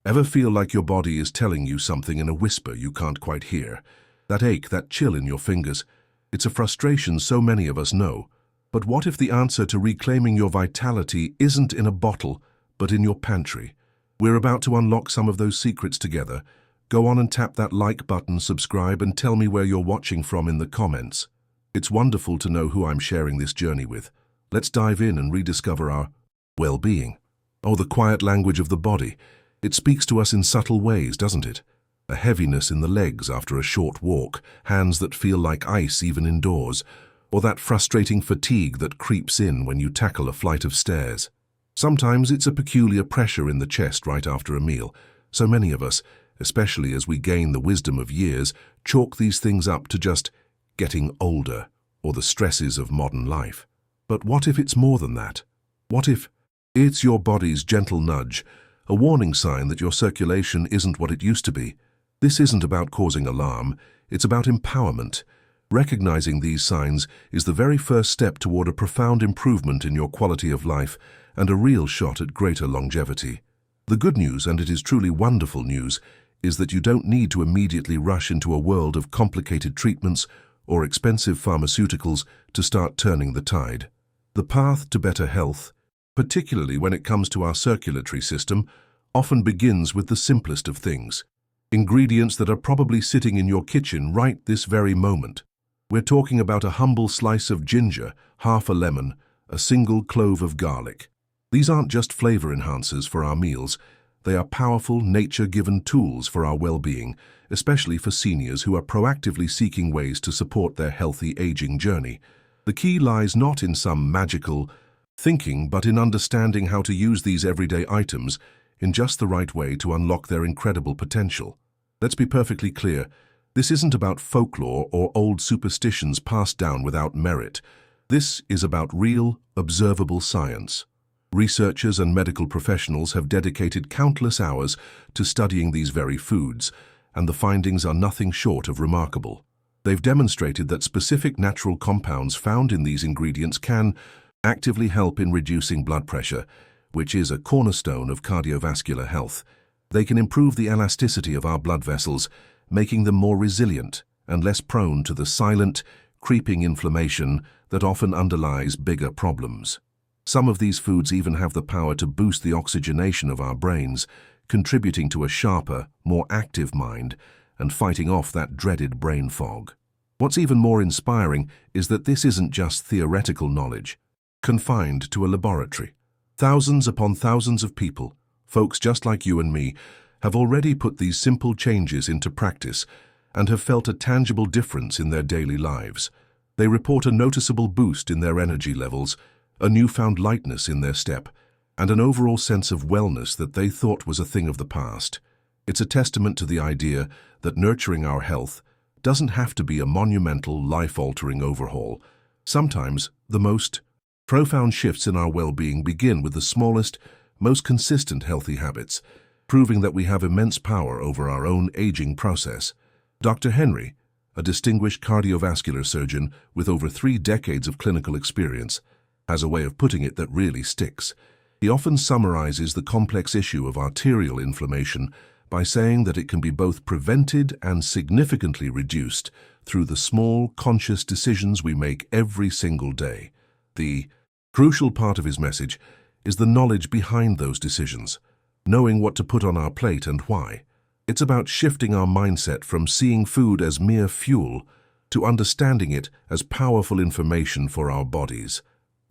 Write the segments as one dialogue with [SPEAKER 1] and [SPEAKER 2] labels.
[SPEAKER 1] Ever feel like your body is telling you something in a whisper you can't quite hear? That ache, that chill in your fingers, it's a frustration so many of us know. But what if the answer to reclaiming your vitality isn't in a bottle, but in your pantry? We're about to unlock some of those secrets together. Go on and tap that like button, subscribe, and tell me where you're watching from in the comments. It's wonderful to know who I'm sharing this journey with. Let's dive in and rediscover our well-being. Oh, the quiet language of the body. It speaks to us in subtle ways, doesn't it? A heaviness in the legs after a short walk, hands that feel like ice even indoors, or that frustrating fatigue that creeps in when you tackle a flight of stairs. Sometimes it's a peculiar pressure in the chest right after a meal. So many of us, especially as we gain the wisdom of years, chalk these things up to just getting older or the stresses of modern life. But what if it's more than that? What if it's your body's gentle nudge, a warning sign that your circulation isn't what it used to be? This isn't about causing alarm, it's about empowerment. Recognizing these signs is the very first step toward a profound improvement in your quality of life and a real shot at greater longevity. The good news, and it is truly wonderful news, is that you don't need to immediately rush into a world of complicated treatments or expensive pharmaceuticals to start turning the tide. The path to better health, particularly when it comes to our circulatory system, often begins with the simplest of things. Ingredients that are probably sitting in your kitchen right this very moment. We're talking about a humble slice of ginger, half a lemon, a single clove of garlic. These aren't just flavor enhancers for our meals. They are powerful, nature-given tools for our well-being, especially for seniors who are proactively seeking ways to support their healthy aging journey. The key lies not in some magical thinking, but in understanding how to use these everyday items in just the right way to unlock their incredible potential. Let's be perfectly clear, this isn't about folklore or old superstitions passed down without merit. This is about real, observable science. Researchers and medical professionals have dedicated countless hours to studying these very foods, and the findings are nothing short of remarkable. They've demonstrated that specific natural compounds found in these ingredients can actively help in reducing blood pressure, which is a cornerstone of cardiovascular health. They can improve the elasticity of our blood vessels, making them more resilient and less prone to the silent, creeping inflammation that often underlies bigger problems. Some of these foods even have the power to boost the oxygenation of our brains, contributing to a sharper, more active mind and fighting off that dreaded brain fog. What's even more inspiring is that this isn't just theoretical knowledge, confined to a laboratory. Thousands upon thousands of people, folks just like you and me, have already put these simple changes into practice and have felt a tangible difference in their daily lives. They report a noticeable boost in their energy levels, a newfound lightness in their step, and an overall sense of wellness that they thought was a thing of the past. It's a testament to the idea that nurturing our health doesn't have to be a monumental, life-altering overhaul. Sometimes the most profound shifts in our well-being begin with the smallest, most consistent healthy habits, proving that we have immense power over our own aging process. Dr. Henry, a distinguished cardiovascular surgeon with over 3 decades of clinical experience, has a way of putting it that really sticks. He often summarizes the complex issue of arterial inflammation by saying that it can be both prevented and significantly reduced through the small, conscious decisions we make every single day. The crucial part of his message is the knowledge behind those decisions, knowing what to put on our plate and why. It's about shifting our mindset from seeing food as mere fuel to understanding it as powerful information for our bodies.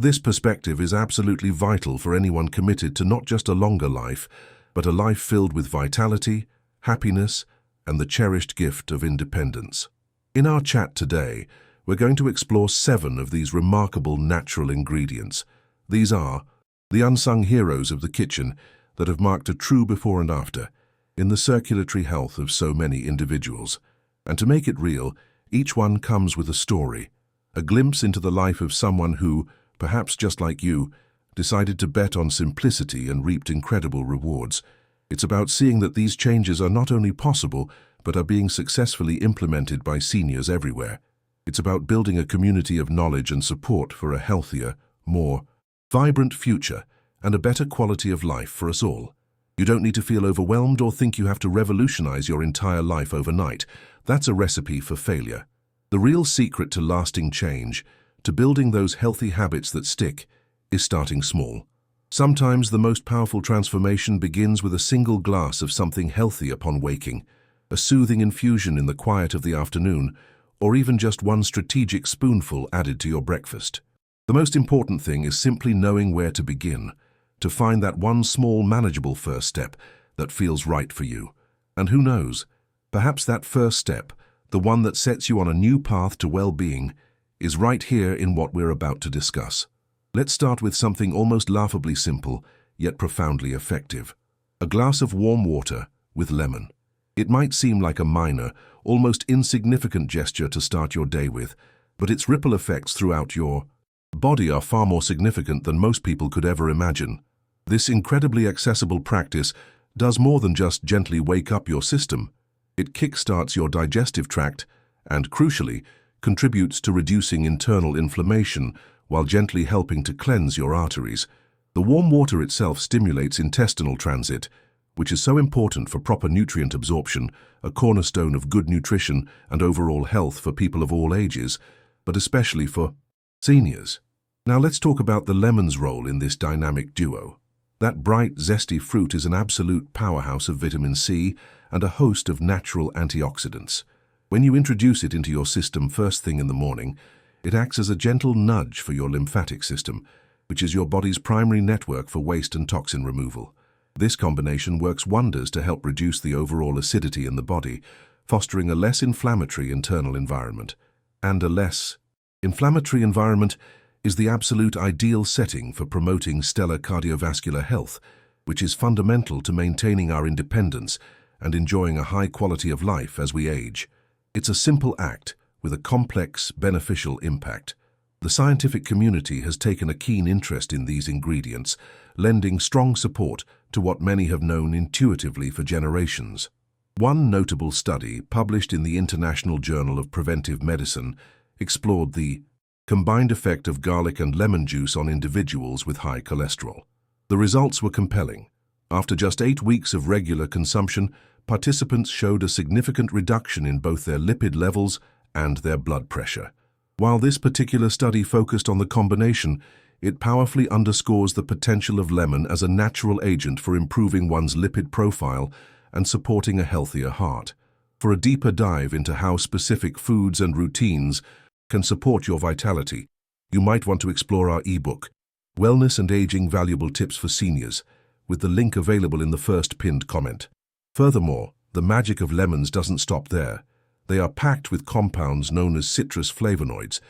[SPEAKER 1] This perspective is absolutely vital for anyone committed to not just a longer life, but a life filled with vitality, happiness, and the cherished gift of independence. In our chat today, we're going to explore 7 of these remarkable natural ingredients. These are the unsung heroes of the kitchen that have marked a true before and after in the circulatory health of so many individuals. And to make it real, each one comes with a story, a glimpse into the life of someone who, perhaps just like you, decided to bet on simplicity and reaped incredible rewards. It's about seeing that these changes are not only possible, but are being successfully implemented by seniors everywhere. It's about building a community of knowledge and support for a healthier, more vibrant future and a better quality of life for us all. You don't need to feel overwhelmed or think you have to revolutionize your entire life overnight. That's a recipe for failure. The real secret to lasting change, to building those healthy habits that stick, is starting small. Sometimes the most powerful transformation begins with a single glass of something healthy upon waking, a soothing infusion in the quiet of the afternoon, or even just one strategic spoonful added to your breakfast. The most important thing is simply knowing where to begin, to find that one small, manageable first step that feels right for you. And who knows, perhaps that first step, the one that sets you on a new path to well-being, is right here in what we're about to discuss. Let's start with something almost laughably simple, yet profoundly effective. A glass of warm water with lemon. It might seem like a minor, almost insignificant gesture to start your day with, but its ripple effects throughout your body are far more significant than most people could ever imagine. This incredibly accessible practice does more than just gently wake up your system. It kickstarts your digestive tract and, crucially, contributes to reducing internal inflammation while gently helping to cleanse your arteries. The warm water itself stimulates intestinal transit, which is so important for proper nutrient absorption, a cornerstone of good nutrition and overall health for people of all ages, but especially for seniors. Now let's talk about the lemon's role in this dynamic duo. That bright, zesty fruit is an absolute powerhouse of vitamin C and a host of natural antioxidants. When you introduce it into your system first thing in the morning, it acts as a gentle nudge for your lymphatic system, which is your body's primary network for waste and toxin removal. This combination works wonders to help reduce the overall acidity in the body, fostering a less inflammatory internal environment. And a less inflammatory environment is the absolute ideal setting for promoting stellar cardiovascular health, which is fundamental to maintaining our independence and enjoying a high quality of life as we age. It's a simple act with a complex, beneficial impact. The scientific community has taken a keen interest in these ingredients, lending strong support to what many have known intuitively for generations. One notable study, published in the International Journal of Preventive Medicine, explored the combined effect of garlic and lemon juice on individuals with high cholesterol. The results were compelling. After just 8 weeks of regular consumption, participants showed a significant reduction in both their lipid levels and their blood pressure. While this particular study focused on the combination, it powerfully underscores the potential of lemon as a natural agent for improving one's lipid profile and supporting a healthier heart. For a deeper dive into how specific foods and routines can support your vitality, you might want to explore our ebook, Wellness and Aging Valuable Tips for Seniors, with the link available in the first pinned comment. Furthermore, the magic of lemons doesn't stop there. They are packed with compounds known as citrus flavonoids,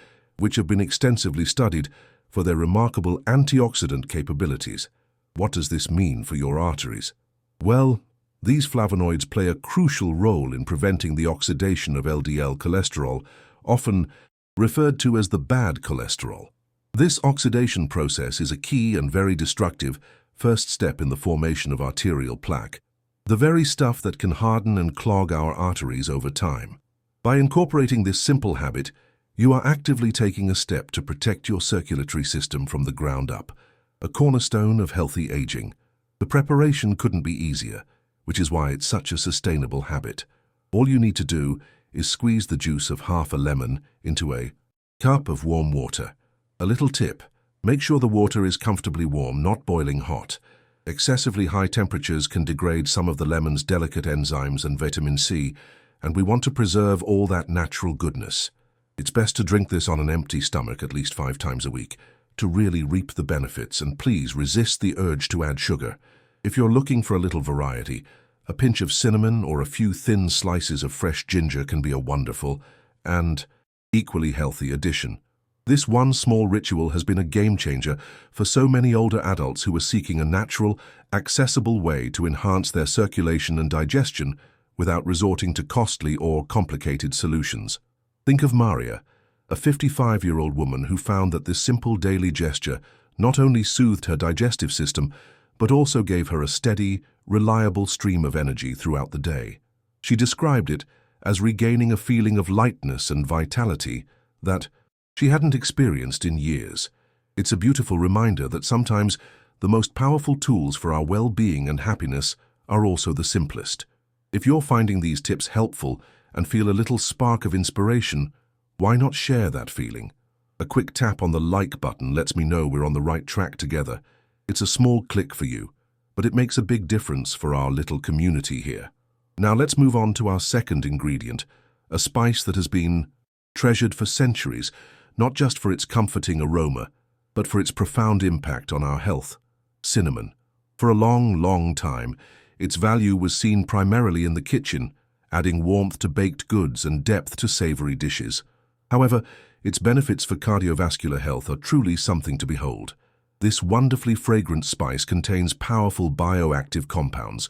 [SPEAKER 1] which have been extensively studied for their remarkable antioxidant capabilities. What does this mean for your arteries? Well, these flavonoids play a crucial role in preventing the oxidation of LDL cholesterol, often referred to as the bad cholesterol. This oxidation process is a key and very destructive first step in the formation of arterial plaque, the very stuff that can harden and clog our arteries over time. By incorporating this simple habit, you are actively taking a step to protect your circulatory system from the ground up, a cornerstone of healthy aging. The preparation couldn't be easier, which is why it's such a sustainable habit. All you need to do is squeeze the juice of half a lemon into a cup of warm water. A little tip: make sure the water is comfortably warm, not boiling hot. Excessively high temperatures can degrade some of the lemon's delicate enzymes and vitamin C, and we want to preserve all that natural goodness. It's best to drink this on an empty stomach at least 5 times a week to really reap the benefits, and please resist the urge to add sugar. If you're looking for a little variety, a pinch of cinnamon or a few thin slices of fresh ginger can be a wonderful and equally healthy addition. This one small ritual has been a game-changer for so many older adults who are seeking a natural, accessible way to enhance their circulation and digestion without resorting to costly or complicated solutions. Think of Maria, a 55-year-old woman who found that this simple daily gesture not only soothed her digestive system, but also gave her a steady, reliable stream of energy throughout the day. She described it as regaining a feeling of lightness and vitality that she hadn't experienced in years. It's a beautiful reminder that sometimes the most powerful tools for our well-being and happiness are also the simplest. If you're finding these tips helpful and feel a little spark of inspiration, why not share that feeling? A quick tap on the like button lets me know we're on the right track together. It's a small click for you, but it makes a big difference for our little community here. Now let's move on to our second ingredient, a spice that has been treasured for centuries, not just for its comforting aroma, but for its profound impact on our health: cinnamon. For a long, long time, its value was seen primarily in the kitchen, adding warmth to baked goods and depth to savory dishes. However, its benefits for cardiovascular health are truly something to behold. This wonderfully fragrant spice contains powerful bioactive compounds,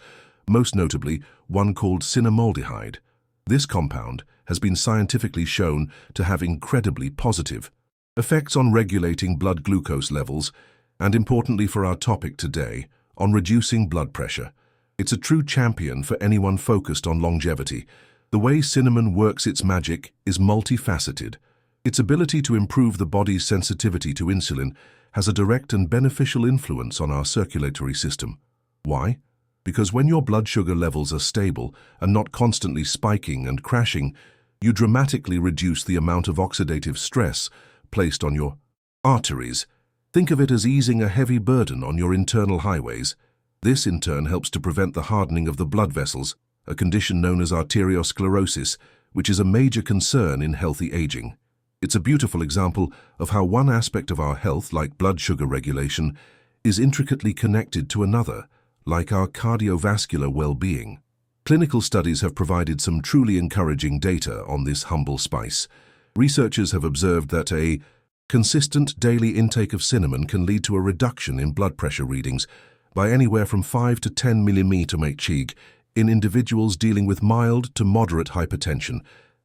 [SPEAKER 1] most notably one called cinnamaldehyde. This compound has been scientifically shown to have incredibly positive effects on regulating blood glucose levels and, importantly for our topic today, on reducing blood pressure. It's a true champion for anyone focused on longevity. The way cinnamon works its magic is multifaceted. Its ability to improve the body's sensitivity to insulin has a direct and beneficial influence on our circulatory system. Why? Because when your blood sugar levels are stable and not constantly spiking and crashing, you dramatically reduce the amount of oxidative stress placed on your arteries. Think of it as easing a heavy burden on your internal highways. This in turn helps to prevent the hardening of the blood vessels, a condition known as arteriosclerosis, which is a major concern in healthy aging. It's a beautiful example of how one aspect of our health, like blood sugar regulation, is intricately connected to another, like our cardiovascular well-being. Clinical studies have provided some truly encouraging data on this humble spice. Researchers have observed that a consistent daily intake of cinnamon can lead to a reduction in blood pressure readings by anywhere from 5 to 10 mmHg in individuals dealing with mild to moderate hypertension.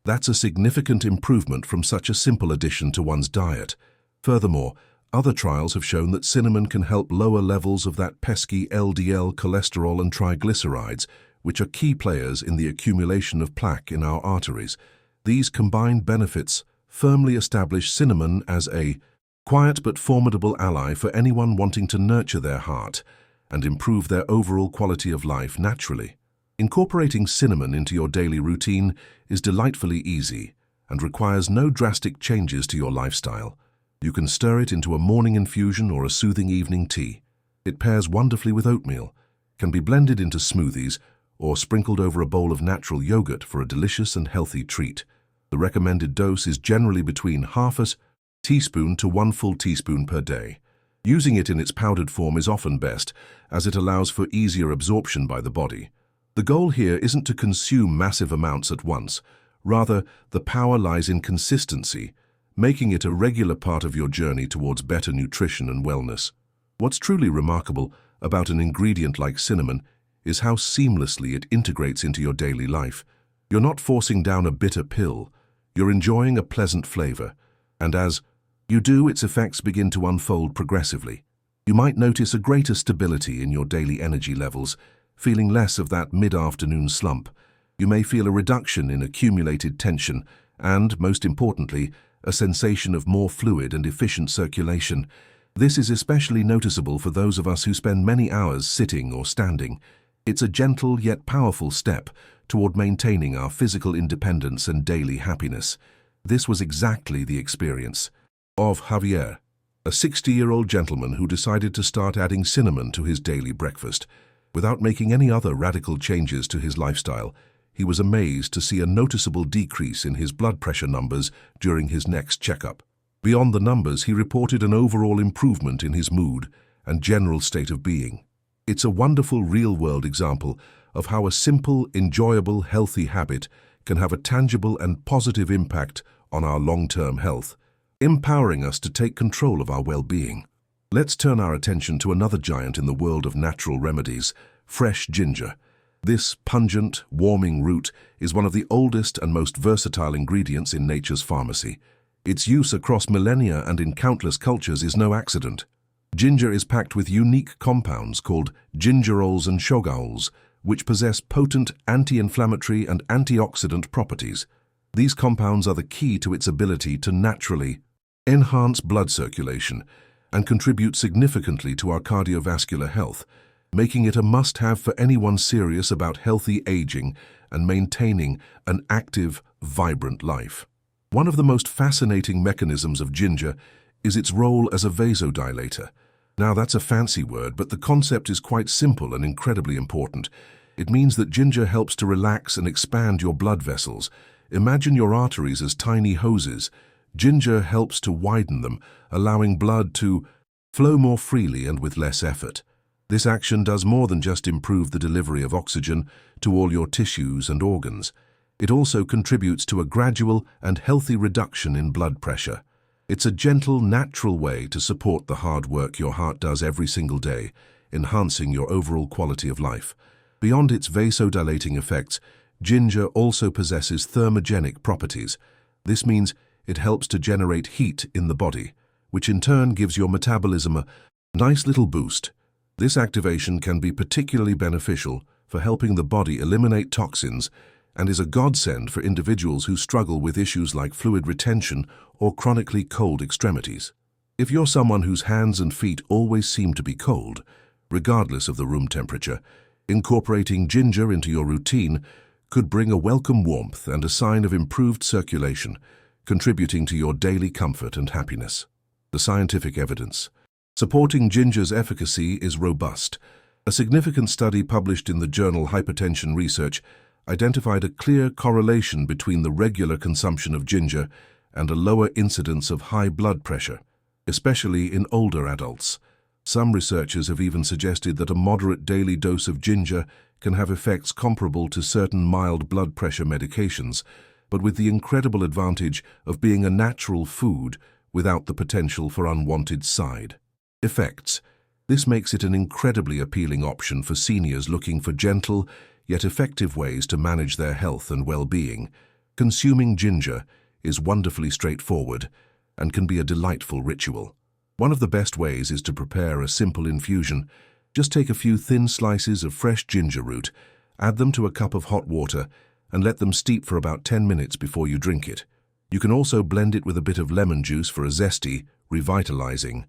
[SPEAKER 1] That's a significant improvement from such a simple addition to one's diet. Furthermore, other trials have shown that cinnamon can help lower levels of that pesky LDL cholesterol and triglycerides, which are key players in the accumulation of plaque in our arteries. These combined benefits firmly establish cinnamon as a quiet but formidable ally for anyone wanting to nurture their heart and improve their overall quality of life naturally. Incorporating cinnamon into your daily routine is delightfully easy and requires no drastic changes to your lifestyle. You can stir it into a morning infusion or a soothing evening tea. It pairs wonderfully with oatmeal, can be blended into smoothies, or sprinkled over a bowl of natural yogurt for a delicious and healthy treat. The recommended dose is generally between half a teaspoon to 1 full teaspoon per day. Using it in its powdered form is often best, as it allows for easier absorption by the body. The goal here isn't to consume massive amounts at once. Rather, the power lies in consistency, making it a regular part of your journey towards better nutrition and wellness. What's truly remarkable about an ingredient like cinnamon is how seamlessly it integrates into your daily life. You're not forcing down a bitter pill, you're enjoying a pleasant flavor, and as you do, its effects begin to unfold progressively. You might notice a greater stability in your daily energy levels, feeling less of that mid-afternoon slump. You may feel a reduction in accumulated tension and, most importantly, a sensation of more fluid and efficient circulation. This is especially noticeable for those of us who spend many hours sitting or standing. It's a gentle yet powerful step toward maintaining our physical independence and daily happiness. This was exactly the experience of Javier, a 60-year-old gentleman who decided to start adding cinnamon to his daily breakfast. Without making any other radical changes to his lifestyle, he was amazed to see a noticeable decrease in his blood pressure numbers during his next checkup. Beyond the numbers, he reported an overall improvement in his mood and general state of being. It's a wonderful real-world example of how a simple, enjoyable, healthy habit can have a tangible and positive impact on our long-term health, empowering us to take control of our well-being. Let's turn our attention to another giant in the world of natural remedies, fresh ginger. This pungent, warming root is one of the oldest and most versatile ingredients in nature's pharmacy. Its use across millennia and in countless cultures is no accident. Ginger is packed with unique compounds called gingerols and shogaols, which possess potent anti-inflammatory and antioxidant properties. These compounds are the key to its ability to naturally enhance blood circulation and contribute significantly to our cardiovascular health, making it a must-have for anyone serious about healthy aging and maintaining an active, vibrant life. One of the most fascinating mechanisms of ginger is its role as a vasodilator. Now, that's a fancy word, but the concept is quite simple and incredibly important. It means that ginger helps to relax and expand your blood vessels. Imagine your arteries as tiny hoses. Ginger helps to widen them, allowing blood to flow more freely and with less effort. This action does more than just improve the delivery of oxygen to all your tissues and organs. It also contributes to a gradual and healthy reduction in blood pressure. It's a gentle, natural way to support the hard work your heart does every single day, enhancing your overall quality of life. Beyond its vasodilating effects, ginger also possesses thermogenic properties. This means it helps to generate heat in the body, which in turn gives your metabolism a nice little boost. This activation can be particularly beneficial for helping the body eliminate toxins and is a godsend for individuals who struggle with issues like fluid retention or chronically cold extremities. If you're someone whose hands and feet always seem to be cold, regardless of the room temperature, incorporating ginger into your routine could bring a welcome warmth and a sign of improved circulation, contributing to your daily comfort and happiness. The scientific evidence supporting ginger's efficacy is robust. A significant study published in the journal Hypertension Research identified a clear correlation between the regular consumption of ginger and a lower incidence of high blood pressure, especially in older adults. Some researchers have even suggested that a moderate daily dose of ginger can have effects comparable to certain mild blood pressure medications, but with the incredible advantage of being a natural food without the potential for unwanted side effects. This makes it an incredibly appealing option for seniors looking for gentle yet effective ways to manage their health and well-being. Consuming ginger is wonderfully straightforward and can be a delightful ritual. One of the best ways is to prepare a simple infusion. Just take a few thin slices of fresh ginger root, add them to a cup of hot water, and let them steep for about 10 minutes before you drink it. You can also blend it with a bit of lemon juice for a zesty, revitalizing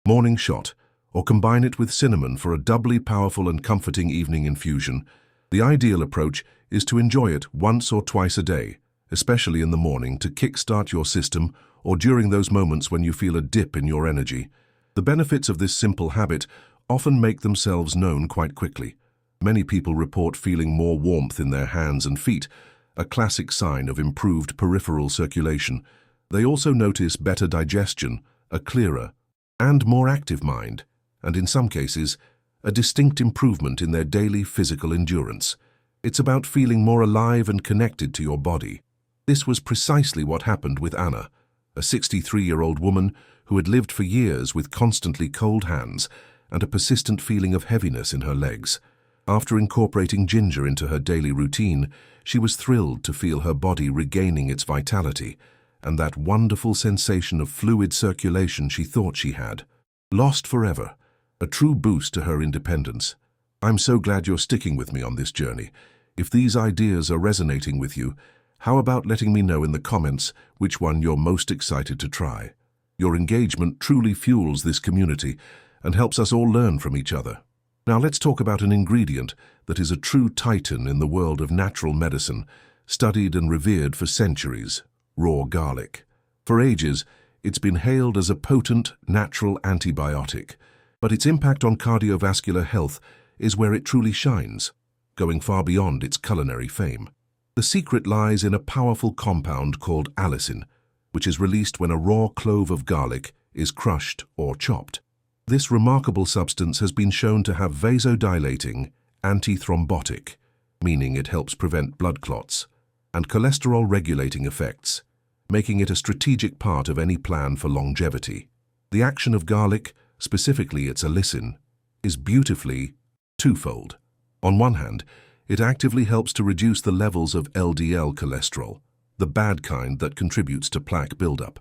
[SPEAKER 1] morning shot, or combine it with cinnamon for a doubly powerful and comforting evening infusion. The ideal approach is to enjoy it once or twice a day, especially in the morning to kickstart your system or during those moments when you feel a dip in your energy. The benefits of this simple habit often make themselves known quite quickly. Many people report feeling more warmth in their hands and feet, a classic sign of improved peripheral circulation. They also notice better digestion, a clearer and more active mind, and in some cases, a distinct improvement in their daily physical endurance. It's about feeling more alive and connected to your body. This was precisely what happened with Anna, a 63-year-old woman who had lived for years with constantly cold hands and a persistent feeling of heaviness in her legs. After incorporating ginger into her daily routine, she was thrilled to feel her body regaining its vitality and that wonderful sensation of fluid circulation she thought she had lost forever, a true boost to her independence. I'm so glad you're sticking with me on this journey. If these ideas are resonating with you, how about letting me know in the comments which one you're most excited to try? Your engagement truly fuels this community and helps us all learn from each other. Now let's talk about an ingredient that is a true titan in the world of natural medicine, studied and revered for centuries: raw garlic. For ages, it's been hailed as a potent, natural antibiotic, but its impact on cardiovascular health is where it truly shines, going far beyond its culinary fame. The secret lies in a powerful compound called allicin, which is released when a raw clove of garlic is crushed or chopped. This remarkable substance has been shown to have vasodilating, antithrombotic, meaning it helps prevent blood clots, and cholesterol-regulating effects, making it a strategic part of any plan for longevity. The action of garlic, specifically its allicin, is beautifully twofold. On one hand, it actively helps to reduce the levels of LDL cholesterol, the bad kind that contributes to plaque buildup.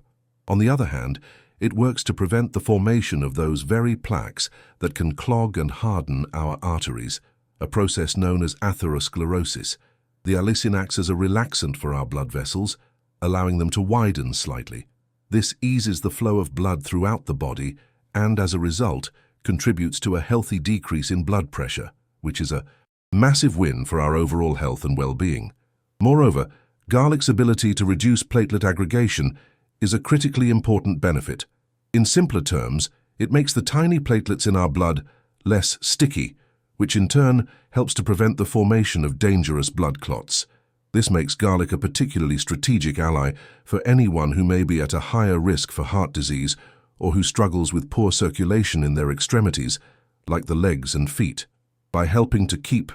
[SPEAKER 1] On the other hand, it works to prevent the formation of those very plaques that can clog and harden our arteries, a process known as atherosclerosis. The allicin acts as a relaxant for our blood vessels, allowing them to widen slightly. This eases the flow of blood throughout the body and as a result, contributes to a healthy decrease in blood pressure, which is a massive win for our overall health and well-being. Moreover, garlic's ability to reduce platelet aggregation is a critically important benefit. In simpler terms, it makes the tiny platelets in our blood less sticky, which in turn helps to prevent the formation of dangerous blood clots. This makes garlic a particularly strategic ally for anyone who may be at a higher risk for heart disease or who struggles with poor circulation in their extremities, like the legs and feet. By helping to keep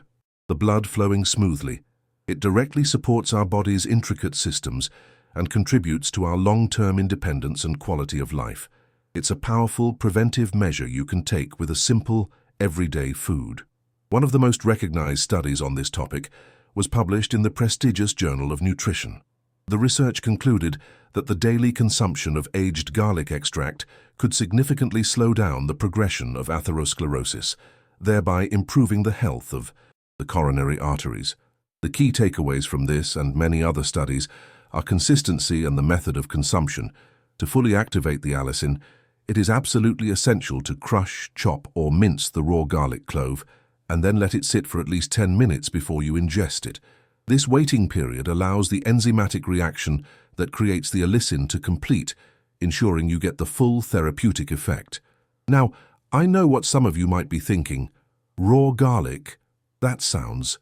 [SPEAKER 1] the blood flowing smoothly, it directly supports our body's intricate systems and contributes to our long-term independence and quality of life. It's a powerful preventive measure you can take with a simple, everyday food. One of the most recognized studies on this topic was published in the prestigious Journal of Nutrition. The research concluded that the daily consumption of aged garlic extract could significantly slow down the progression of atherosclerosis, thereby improving the health of the coronary arteries. The key takeaways from this and many other studies are consistency and the method of consumption. To fully activate the allicin, it is absolutely essential to crush, chop, or mince the raw garlic clove and then let it sit for at least 10 minutes before you ingest it. This waiting period allows the enzymatic reaction that creates the allicin to complete, ensuring you get the full therapeutic effect. Now, I know what some of you might be thinking. Raw garlic? That sounds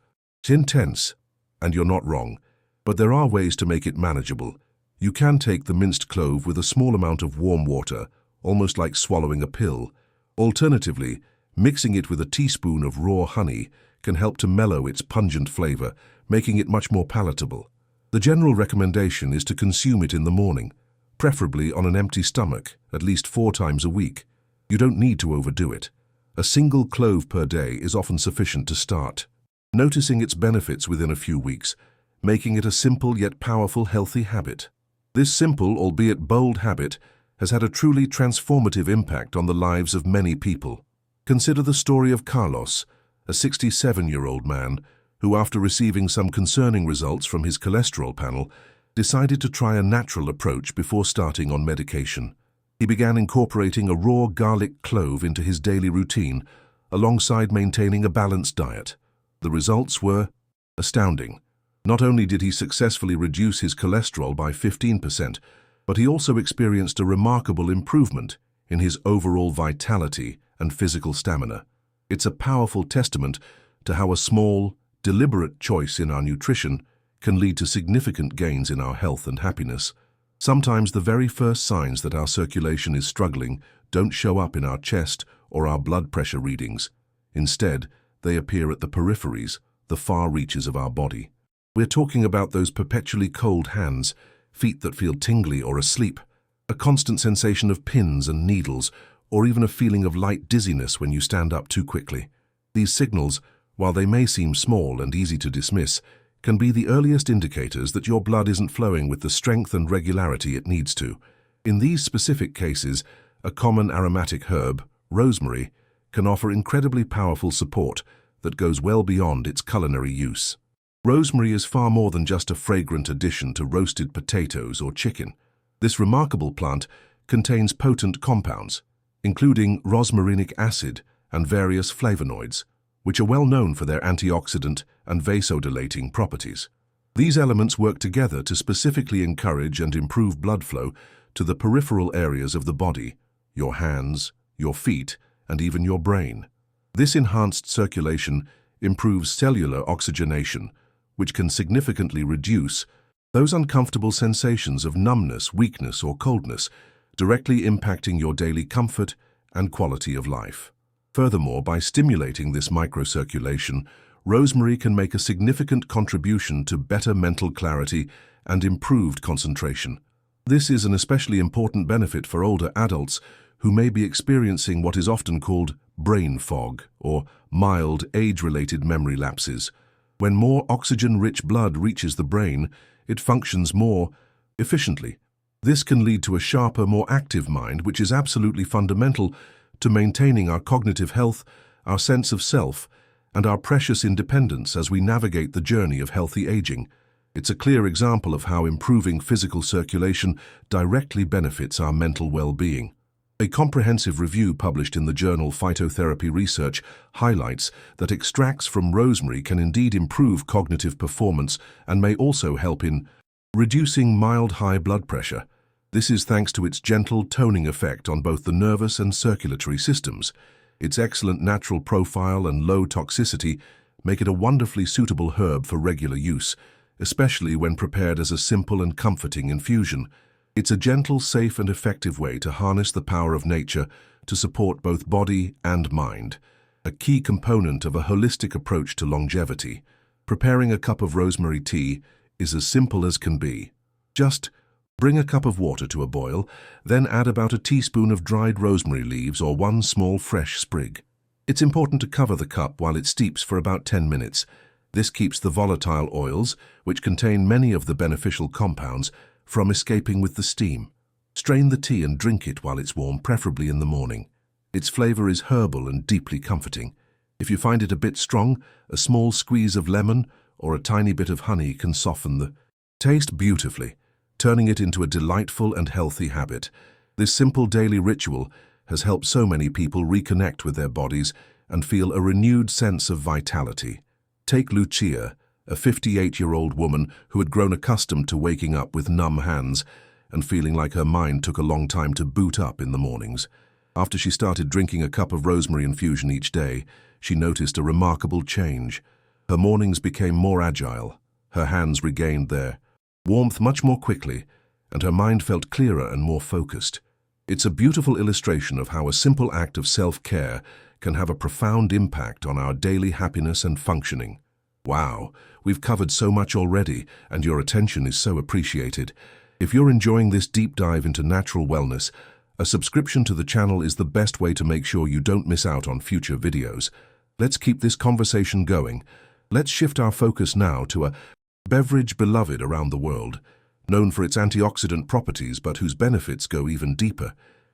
[SPEAKER 1] intense. And you're not wrong. But there are ways to make it manageable. You can take the minced clove with a small amount of warm water, almost like swallowing a pill. Alternatively, mixing it with a teaspoon of raw honey can help to mellow its pungent flavor, making it much more palatable. The general recommendation is to consume it in the morning, preferably on an empty stomach, at least 4 times a week. You don't need to overdo it. A single clove per day is often sufficient to start, noticing its benefits within a few weeks, making it a simple yet powerful healthy habit. This simple, albeit bold habit has had a truly transformative impact on the lives of many people. Consider the story of Carlos, a 67-year-old man who, after receiving some concerning results from his cholesterol panel, decided to try a natural approach before starting on medication. He began incorporating a raw garlic clove into his daily routine, alongside maintaining a balanced diet. The results were astounding. Not only did he successfully reduce his cholesterol by 15%, but he also experienced a remarkable improvement in his overall vitality and physical stamina. It's a powerful testament to how a small, deliberate choice in our nutrition can lead to significant gains in our health and happiness. Sometimes the very first signs that our circulation is struggling don't show up in our chest or our blood pressure readings. Instead, they appear at the peripheries, the far reaches of our body. We're talking about those perpetually cold hands, feet that feel tingly or asleep, a constant sensation of pins and needles, or even a feeling of light dizziness when you stand up too quickly. These signals, while they may seem small and easy to dismiss, can be the earliest indicators that your blood isn't flowing with the strength and regularity it needs to. In these specific cases, a common aromatic herb, rosemary, can offer incredibly powerful support that goes well beyond its culinary use. Rosemary is far more than just a fragrant addition to roasted potatoes or chicken. This remarkable plant contains potent compounds, including rosmarinic acid and various flavonoids, which are well known for their antioxidant and vasodilating properties. These elements work together to specifically encourage and improve blood flow to the peripheral areas of the body, your hands, your feet, and even your brain. This enhanced circulation improves cellular oxygenation, which can significantly reduce those uncomfortable sensations of numbness, weakness, or coldness, directly impacting your daily comfort and quality of life. Furthermore, by stimulating this microcirculation, rosemary can make a significant contribution to better mental clarity and improved concentration. This is an especially important benefit for older adults who may be experiencing what is often called brain fog or mild age-related memory lapses. When more oxygen-rich blood reaches the brain, it functions more efficiently. This can lead to a sharper, more active mind, which is absolutely fundamental to maintaining our cognitive health, our sense of self, and our precious independence as we navigate the journey of healthy aging. It's a clear example of how improving physical circulation directly benefits our mental well-being. A comprehensive review published in the journal Phytotherapy Research highlights that extracts from rosemary can indeed improve cognitive performance and may also help in reducing mild high blood pressure. This is thanks to its gentle toning effect on both the nervous and circulatory systems. Its excellent natural profile and low toxicity make it a wonderfully suitable herb for regular use, especially when prepared as a simple and comforting infusion. It's a gentle, safe, and effective way to harness the power of nature to support both body and mind, a key component of a holistic approach to longevity. Preparing a cup of rosemary tea is as simple as can be. Just bring a cup of water to a boil, then add about a teaspoon of dried rosemary leaves or one small fresh sprig. It's important to cover the cup while it steeps for about 10 minutes. This keeps the volatile oils, which contain many of the beneficial compounds, from escaping with the steam. Strain the tea and drink it while it's warm, preferably in the morning. Its flavor is herbal and deeply comforting. If you find it a bit strong, a small squeeze of lemon or a tiny bit of honey can soften the taste beautifully, turning it into a delightful and healthy habit. This simple daily ritual has helped so many people reconnect with their bodies and feel a renewed sense of vitality. Take Lucia, a 58-year-old woman who had grown accustomed to waking up with numb hands and feeling like her mind took a long time to boot up in the mornings. After she started drinking a cup of rosemary infusion each day, she noticed a remarkable change. Her mornings became more agile, her hands regained their warmth much more quickly, and her mind felt clearer and more focused. It's a beautiful illustration of how a simple act of self-care can have a profound impact on our daily happiness and functioning. Wow, we've covered so much already, and your attention is so appreciated. If you're enjoying this deep dive into natural wellness, a subscription to the channel is the best way to make sure you don't miss out on future videos. Let's keep this conversation going. Let's shift our focus now to a beverage beloved around the world, known for its antioxidant properties but whose benefits go even deeper: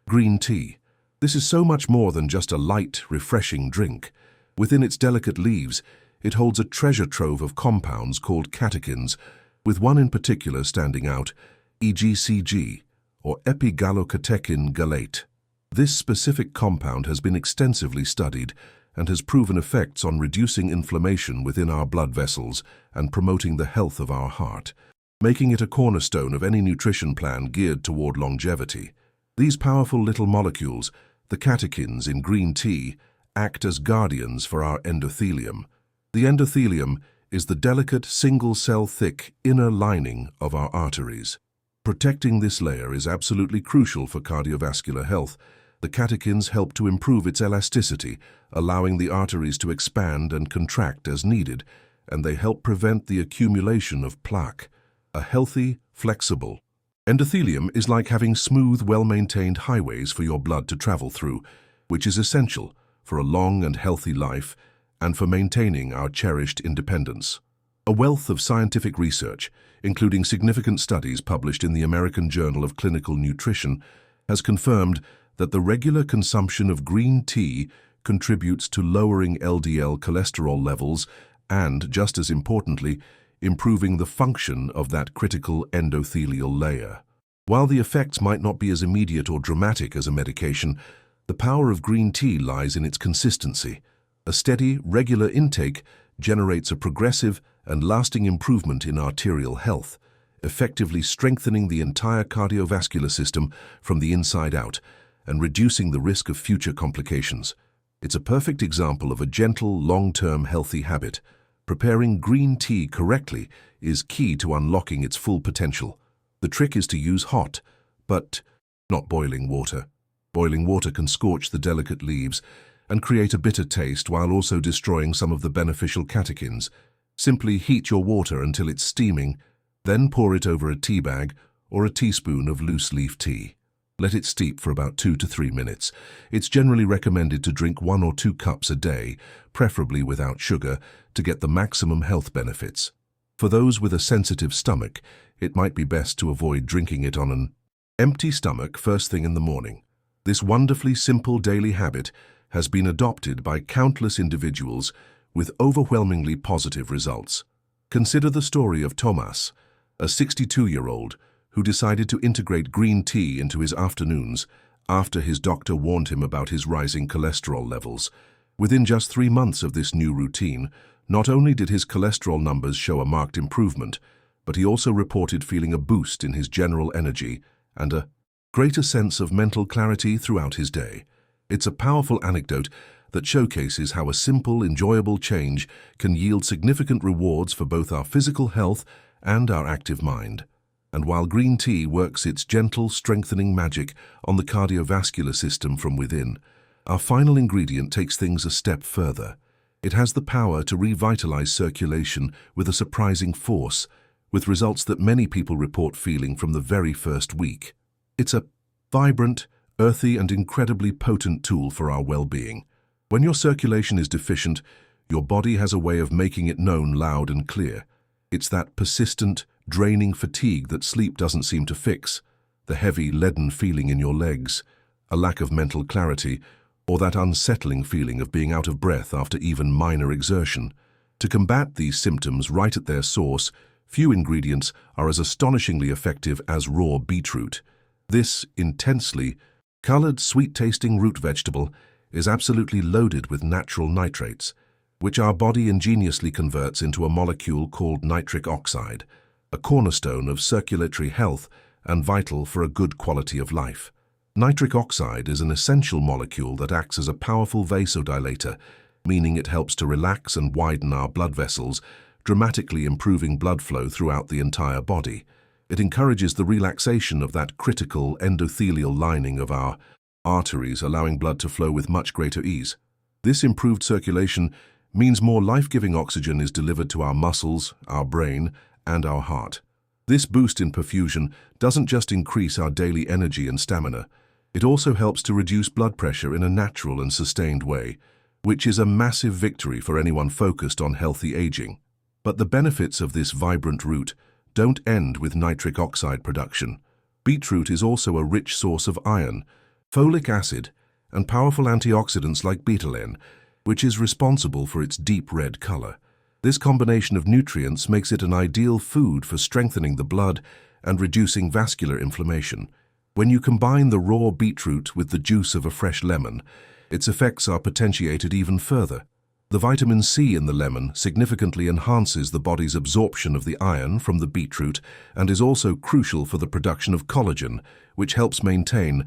[SPEAKER 1] green tea. This is so much more than just a light, refreshing drink. Within its delicate leaves, it holds a treasure trove of compounds called catechins, with one in particular standing out, EGCG, or epigallocatechin gallate. This specific compound has been extensively studied and has proven effects on reducing inflammation within our blood vessels and promoting the health of our heart, making it a cornerstone of any nutrition plan geared toward longevity. These powerful little molecules, the catechins in green tea, act as guardians for our endothelium. The endothelium is the delicate, single-cell thick inner lining of our arteries. Protecting this layer is absolutely crucial for cardiovascular health. The catechins help to improve its elasticity, allowing the arteries to expand and contract as needed, and they help prevent the accumulation of plaque. A healthy, flexible endothelium is like having smooth, well-maintained highways for your blood to travel through, which is essential for a long and healthy life and for maintaining our cherished independence. A wealth of scientific research, including significant studies published in the American Journal of Clinical Nutrition, has confirmed that the regular consumption of green tea contributes to lowering LDL cholesterol levels and, just as importantly, improving the function of that critical endothelial layer. While the effects might not be as immediate or dramatic as a medication, the power of green tea lies in its consistency. A steady, regular intake generates a progressive and lasting improvement in arterial health, effectively strengthening the entire cardiovascular system from the inside out and reducing the risk of future complications. It's a perfect example of a gentle, long-term healthy habit. Preparing green tea correctly is key to unlocking its full potential. The trick is to use hot, but not boiling water. Boiling water can scorch the delicate leaves and create a bitter taste while also destroying some of the beneficial catechins. Simply heat your water until it's steaming, then pour it over a tea bag or a teaspoon of loose leaf tea. Let it steep for about 2 to 3 minutes. It's generally recommended to drink 1 or 2 cups a day, preferably without sugar, to get the maximum health benefits. For those with a sensitive stomach, it might be best to avoid drinking it on an empty stomach first thing in the morning. This wonderfully simple daily habit has been adopted by countless individuals with overwhelmingly positive results. Consider the story of Thomas, a 62-year-old who decided to integrate green tea into his afternoons after his doctor warned him about his rising cholesterol levels. Within just 3 months of this new routine, not only did his cholesterol numbers show a marked improvement, but he also reported feeling a boost in his general energy and a greater sense of mental clarity throughout his day. It's a powerful anecdote that showcases how a simple, enjoyable change can yield significant rewards for both our physical health and our active mind. And while green tea works its gentle, strengthening magic on the cardiovascular system from within, our final ingredient takes things a step further. It has the power to revitalize circulation with a surprising force, with results that many people report feeling from the very first week. It's a vibrant, earthy, and incredibly potent tool for our well-being. When your circulation is deficient, your body has a way of making it known loud and clear. It's that persistent, draining fatigue that sleep doesn't seem to fix, the heavy, leaden feeling in your legs, a lack of mental clarity, or that unsettling feeling of being out of breath after even minor exertion. To combat these symptoms right at their source, few ingredients are as astonishingly effective as raw beetroot. This intensely colored, sweet-tasting root vegetable is absolutely loaded with natural nitrates, which our body ingeniously converts into a molecule called nitric oxide, a cornerstone of circulatory health and vital for a good quality of life. Nitric oxide is an essential molecule that acts as a powerful vasodilator, meaning it helps to relax and widen our blood vessels, dramatically improving blood flow throughout the entire body. It encourages the relaxation of that critical endothelial lining of our arteries, allowing blood to flow with much greater ease. This improved circulation means more life-giving oxygen is delivered to our muscles, our brain, and our heart. This boost in perfusion doesn't just increase our daily energy and stamina, it also helps to reduce blood pressure in a natural and sustained way, which is a massive victory for anyone focused on healthy aging. But the benefits of this vibrant root don't end with nitric oxide production. Beetroot is also a rich source of iron, folic acid, and powerful antioxidants like betalain, which is responsible for its deep red color. This combination of nutrients makes it an ideal food for strengthening the blood and reducing vascular inflammation. When you combine the raw beetroot with the juice of a fresh lemon, its effects are potentiated even further. The vitamin C in the lemon significantly enhances the body's absorption of the iron from the beetroot and is also crucial for the production of collagen, which helps maintain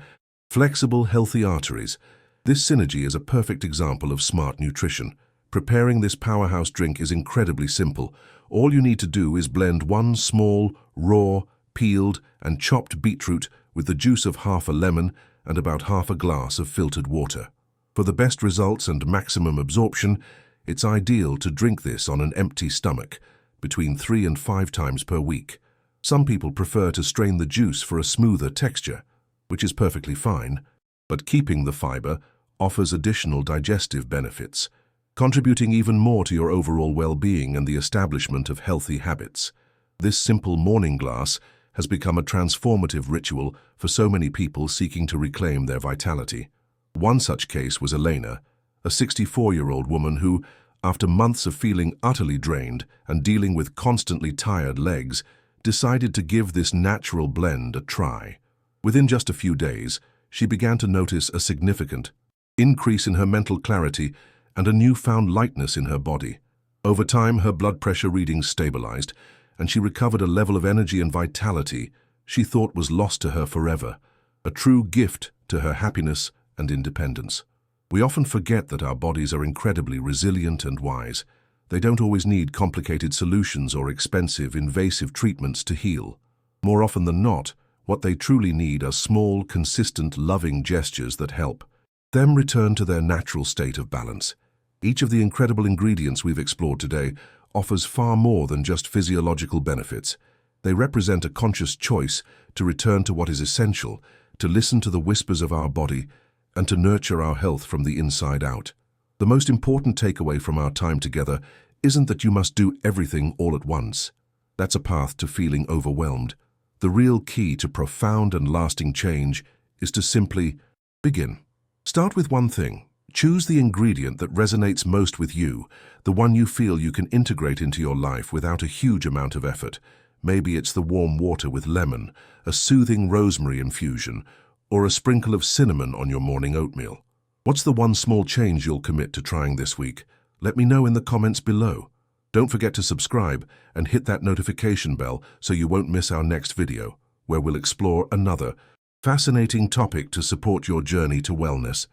[SPEAKER 1] flexible, healthy arteries. This synergy is a perfect example of smart nutrition. Preparing this powerhouse drink is incredibly simple. All you need to do is blend one small, raw, peeled, and chopped beetroot with the juice of half a lemon and about half a glass of filtered water. For the best results and maximum absorption, it's ideal to drink this on an empty stomach, between 3 and 5 times per week. Some people prefer to strain the juice for a smoother texture, which is perfectly fine, but keeping the fiber offers additional digestive benefits, contributing even more to your overall well-being and the establishment of healthy habits. This simple morning glass has become a transformative ritual for so many people seeking to reclaim their vitality. One such case was Elena, a 64-year-old woman who, after months of feeling utterly drained and dealing with constantly tired legs, decided to give this natural blend a try. Within just a few days, she began to notice a significant increase in her mental clarity and a newfound lightness in her body. Over time, her blood pressure readings stabilized, and she recovered a level of energy and vitality she thought was lost to her forever, a true gift to her happiness and independence. We often forget that our bodies are incredibly resilient and wise. They don't always need complicated solutions or expensive, invasive treatments to heal. More often than not, what they truly need are small, consistent, loving gestures that help them return to their natural state of balance. Each of the incredible ingredients we've explored today offers far more than just physiological benefits. They represent a conscious choice to return to what is essential, to listen to the whispers of our body, and to nurture our health from the inside out. The most important takeaway from our time together isn't that you must do everything all at once. That's a path to feeling overwhelmed. The real key to profound and lasting change is to simply begin. Start with one thing. Choose the ingredient that resonates most with you, the one you feel you can integrate into your life without a huge amount of effort. Maybe it's the warm water with lemon, a soothing rosemary infusion, or a sprinkle of cinnamon on your morning oatmeal? What's the one small change you'll commit to trying this week? Let me know in the comments below. Don't forget to subscribe and hit that notification bell so you won't miss our next video, where we'll explore another fascinating topic to support your journey to wellness.